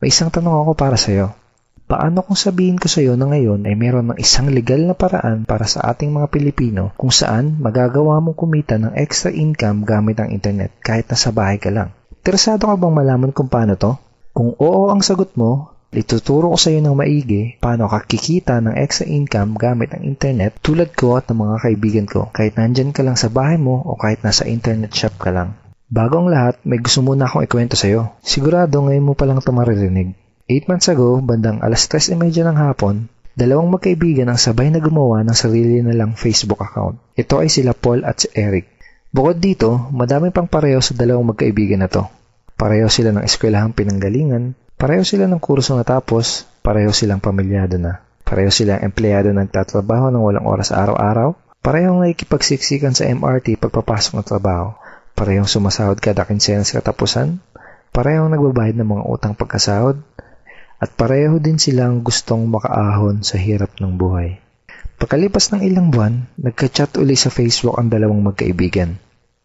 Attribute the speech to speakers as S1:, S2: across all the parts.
S1: May isang tanong ako para sa'yo. Paano kung sabihin ko sa'yo na ngayon ay meron ng isang legal na paraan para sa ating mga Pilipino kung saan magagawa mong kumita ng extra income gamit ang internet kahit nasa bahay ka lang? Interesado ka bang malaman kung paano to? Kung oo ang sagot mo, ituturo ko sa iyo ng maigi paano ka kikita ng extra income gamit ang internet tulad ko at ng mga kaibigan ko kahit nandyan ka lang sa bahay mo o kahit nasa internet shop ka lang. Bago ang lahat, may gusto muna akong ikwento sa iyo. Sigurado ngayon mo palang ito maririnig. 8 months ago, bandang 3:30 ng hapon, dalawang magkaibigan ang sabay na gumawa ng sarili nilang Facebook account. Ito ay sila Paul at si Eric. Bukod dito, madami pang pareho sa dalawang magkaibigan na to. Pareho sila ng eskwelahang pinanggalingan, pareho sila ng kurso natapos, pareho silang pamilyado na. Pareho silang empleyado na nagtatrabaho ng walang oras araw-araw, parehong nakikipagsiksikan sa MRT pagpapasok ng trabaho, parehong sumasahod kada kinsenas katapusan, parehong nagbabayad ng mga utang pagkasahod, at pareho din silang gustong makaahon sa hirap ng buhay. Pagkalipas ng ilang buwan, nagka-chat uli sa Facebook ang dalawang magkaibigan.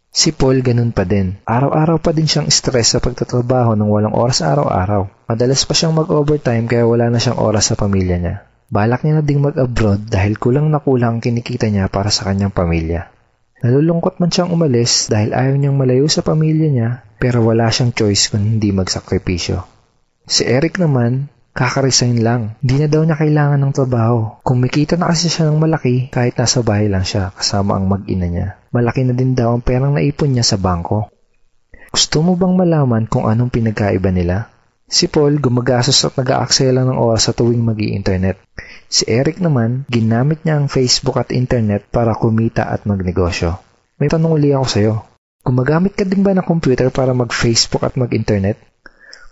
S1: Si Paul ganun pa din. Araw-araw pa din siyang stress sa pagtatrabaho ng walang oras araw-araw. Madalas pa siyang mag-overtime kaya wala na siyang oras sa pamilya niya. Balak niya na ding mag-abroad dahil kulang na kulang ang kinikita niya para sa kanyang pamilya. Nalulungkot man siyang umalis dahil ayaw niyang malayo sa pamilya niya pero wala siyang choice kung hindi magsakripisyo. Si Eric naman, kaka-resign lang. Hindi na daw niya kailangan ng trabaho. Kumikita na kasi siya ng malaki kahit nasa bahay lang siya kasama ang mag-ina niya. Malaki na din daw ang perang naipon niya sa bangko. Gusto mo bang malaman kung anong pinagkaiba nila? Si Paul gumagastos at nag-aaksaya lang ng oras sa tuwing mag-i-internet. Si Eric naman, ginamit niya ang Facebook at internet para kumita at magnegosyo. May tanong uli ako sa'yo. Gumagamit ka din ba ng computer para mag-Facebook at mag-internet?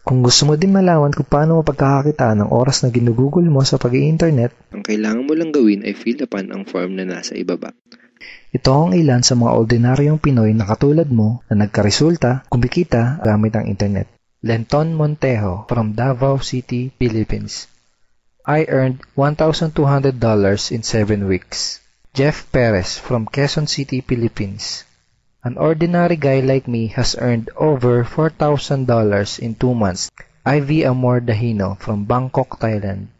S1: Kung gusto mo din malaman kung paano mapagkakakitaan ng oras na ginugugol mo sa pag-i-internet,
S2: ang kailangan mo lang gawin ay fill upan ang form na nasa ibaba.
S1: Ito ang ilan sa mga ordinaryong Pinoy na katulad mo na nagkaresulta, kumikita gamit ang internet. Lenton Montejo from Davao City, Philippines. I earned $1,200 in 7 weeks. Jeff Perez from Quezon City, Philippines. An ordinary guy like me has earned over $4,000 in 2 months. Ivy Amor Dahino from Bangkok, Thailand.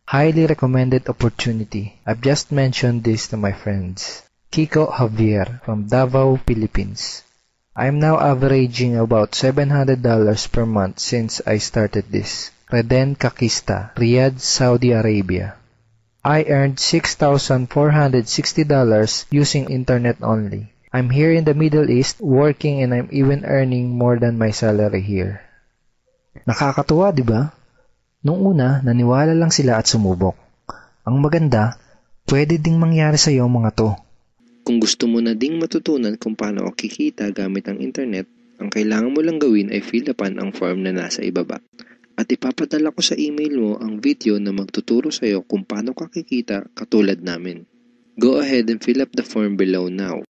S1: Highly recommended opportunity. I've just mentioned this to my friends. Kiko Javier from Davao, Philippines. I'm now averaging about $700 per month since I started this. Reden Kakista, Riyadh, Saudi Arabia. I earned $6,460 using internet only. I'm here in the Middle East working and I'm even earning more than my salary here. Nakakatuwa, di ba? Nung una, naniwala lang sila at sumubok. Ang maganda, pwede ding mangyari sa iyo mga to.
S2: Kung gusto mo na ding matutunan kung paano o kikita gamit ang internet, ang kailangan mo lang gawin ay fill upan ang form na nasa ibaba. At ipapadala ko sa email mo ang video na magtuturo sa iyo kung paano ka kikita katulad namin. Go ahead and fill up the form below now.